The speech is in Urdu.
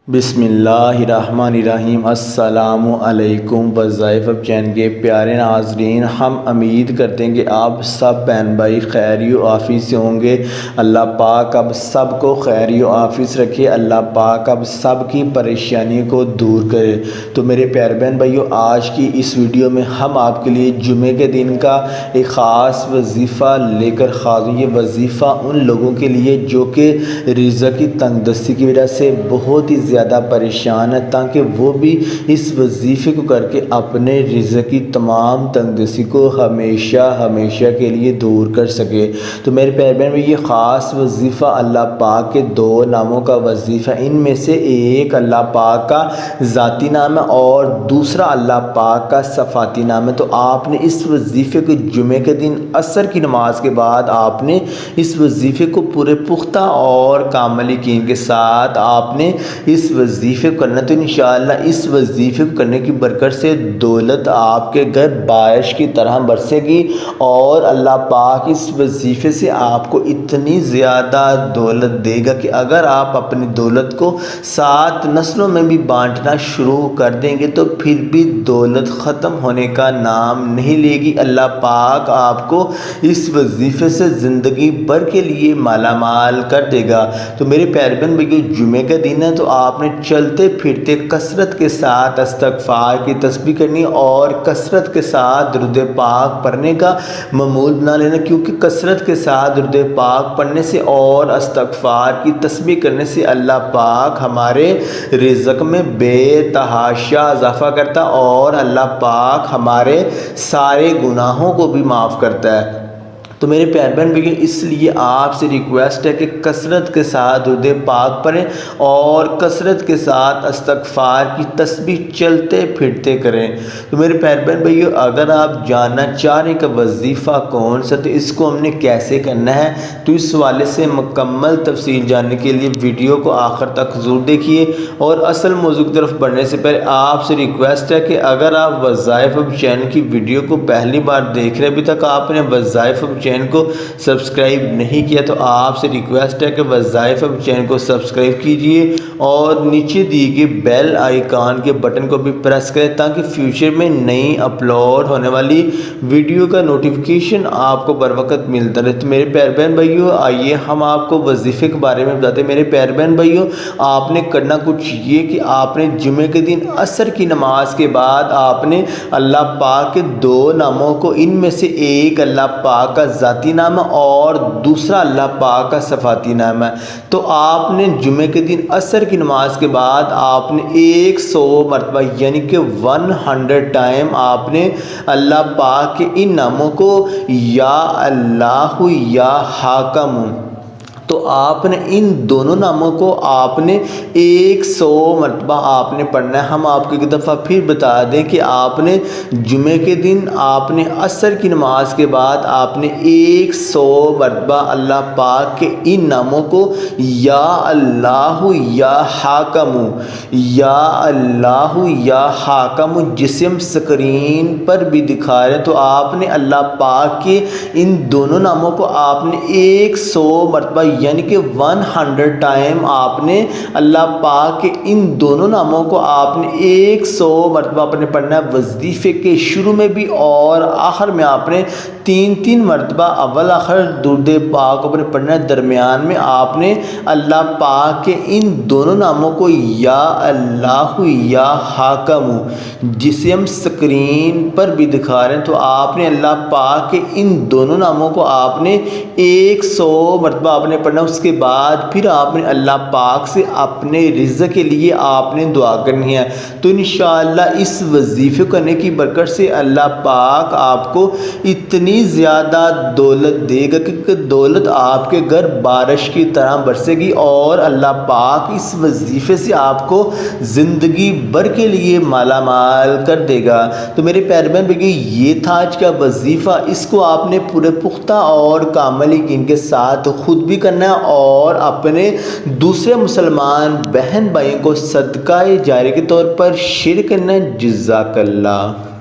بسم اللہ الرحمن الرحیم۔ السلام علیکم وظائف چین کے پیارے ناظرین، ہم امید کرتے ہیں کہ آپ سب بہن بھائی خیر و عافیت سے ہوں گے۔ اللہ پاک اب سب کو خیر و عافیت رکھے، اللہ پاک اب سب کی پریشانیوں کو دور کرے۔ تو میرے پیارے بہن بھائیو، آج کی اس ویڈیو میں ہم آپ کے لیے جمعے کے دن کا ایک خاص وظیفہ لے کر حاضر ہیں۔ یہ وظیفہ ان لوگوں کے لیے جو کہ رزق کی تنگ دستی کی وجہ سے بہت ہی زیادہ پریشان ہے، تاکہ وہ بھی اس وظیفے کو کر کے اپنے رزق کی تمام تنگ دستی کو ہمیشہ کے لیے دور کر سکے۔ تو میرے پیارے بہن، یہ خاص وظیفہ اللہ پاک کے دو ناموں کا وظیفہ، ان میں سے ایک اللہ پاک کا ذاتی نام ہے اور دوسرا اللہ پاک کا صفاتی نام ہے۔ تو آپ نے اس وظیفے کو جمعے کے دن عصر کی نماز کے بعد آپ نے اس وظیفے کو پورے پختہ اور کامل یقین کے ساتھ آپ نے اس وظیفے کو کرنا۔ تو انشاءاللہ اس وظیفے کو کرنے کی برکت سے دولت آپ کے گھر بارش کی طرح برسے گی، اور اللہ پاک اس وظیفے سے آپ کو اتنی زیادہ دولت دے گا کہ اگر آپ اپنی دولت کو 7 نسلوں میں بھی بانٹنا شروع کر دیں گے تو پھر بھی دولت ختم ہونے کا نام نہیں لے گی۔ اللہ پاک آپ کو اس وظیفے سے زندگی بھر کے لیے مالا مال کر دے گا۔ تو میرے پیارے بہن بھائیو، جمعے کا دن ہے تو آپ نے چلتے پھرتے کثرت کے ساتھ استغفار کی تسبیح کرنی اور کثرت کے ساتھ درود پاک پڑھنے کا معمول بنا لینا، کیونکہ کثرت کے ساتھ درود پاک پڑھنے سے اور استغفار کی تسبیح کرنے سے اللہ پاک ہمارے رزق میں بے تحاشا اضافہ کرتا اور اللہ پاک ہمارے سارے گناہوں کو بھی معاف کرتا ہے۔ تو میرے پیارے بہن بھائیو، اس لیے آپ سے ریکویسٹ ہے کہ کثرت کے ساتھ درود پاک پڑھیں اور کثرت کے ساتھ استغفار کی تسبیح چلتے پھرتے کریں۔ تو میرے پیارے بہن بھائیو، اگر آپ جاننا چاہ رہے ہیں کہ وظیفہ کون سا، تو اس کو ہم نے کیسے کرنا ہے، تو اس حوالے سے مکمل تفصیل جاننے کے لیے ویڈیو کو آخر تک ضرور دیکھیے۔ اور اصل موضوع کی طرف بڑھنے سے پہلے آپ سے ریکویسٹ ہے کہ اگر آپ وظائف چینل کی ویڈیو کو پہلی بار دیکھ رہے ہیں، ابھی تک آپ نے وظائف چینل کو سبسکرائب نہیں کیا، تو آپ سے ریکویسٹ ہے کہ وظائف چینل کو سبسکرائب کیجئے اور نیچے دی گئی بیل آئیکن کے بٹن کو بھی پریس کریں تاکہ فیوچر میں نئی اپلوڈ ہونے والی ویڈیو کا نوٹیفیکیشن آپ کو بر وقت ملتا رہے۔ تو میرے پیارے بہن بھائیو، آئیے ہم آپ کو وظیفے کے بارے میں بتاتے ہیں۔ میرے پیارے بہن بھائیو، آپ نے کرنا کچھ یہ کہ آپ نے جمعے کے دن عصر کی نماز کے بعد آپ نے اللہ پاک کے دو ناموں کو، ان میں سے ایک اللہ پاک کا ذاتی نام ہے اور دوسرا اللہ پاک کا صفاتی نام ہے، تو آپ نے جمعے کے دن عصر کی نماز کے بعد آپ نے 100 مرتبہ یعنی کہ 100 ٹائم آپ نے اللہ پاک کے ان ناموں کو یا اللہ یا حاکم، تو آپ نے ان دونوں ناموں کو آپ نے 100 مرتبہ آپ نے پڑھنا ہے۔ ہم آپ کو ایک دفعہ پھر بتا دیں کہ آپ نے جمعے کے دن آپ نے عصر کی نماز کے بعد آپ نے 100 مرتبہ اللہ پاک کے ان ناموں کو یا اللہ یا حاکم، یا اللہ یا حاکم جسم سکرین پر بھی دکھا رہے ہیں، تو آپ نے اللہ پاک کے ان دونوں ناموں کو آپ نے 100 مرتبہ یعنی کہ 100 ٹائم آپ نے اللہ پاک کے ان دونوں ناموں کو آپ نے 100 مرتبہ اپنے پڑھنا ہے۔ وظیفے کے شروع میں بھی اور آخر میں آپ نے 3 مرتبہ اول آخر درود پاک کو اپنے پڑھنا ہے۔ درمیان میں آپ نے اللہ پاک کے ان دونوں ناموں کو یا اللہ یا حاکم جسم سکرین پر بھی دکھا رہے ہیں، تو آپ نے اللہ پاک کے ان دونوں ناموں کو آپ نے 100 مرتبہ آپ نے پڑھنا۔ اس کے بعد پھر آپ نے اللہ پاک سے اپنے رزق کے لیے آپ نے دعا کرنی ہے۔ تو انشاءاللہ اس وظیفے کرنے کی برکت سے اللہ پاک آپ کو اتنی زیادہ دولت دے گا کہ دولت آپ کے گھر بارش کی طرح برسے گی، اور اللہ پاک اس وظیفے سے آپ کو زندگی بھر کے لیے مالا مال کر دے گا۔ تو میرے پیارے بہن بھائی، یہ تھا آج کا وظیفہ، اس کو آپ نے پورے پختہ اور کامل یقین کے ساتھ خود بھی کرنا ہے اور اپنے دوسرے مسلمان بہن بھائیوں کو صدقہ جاریہ کے طور پر شیئر کرنا ہے۔ جزاک اللہ۔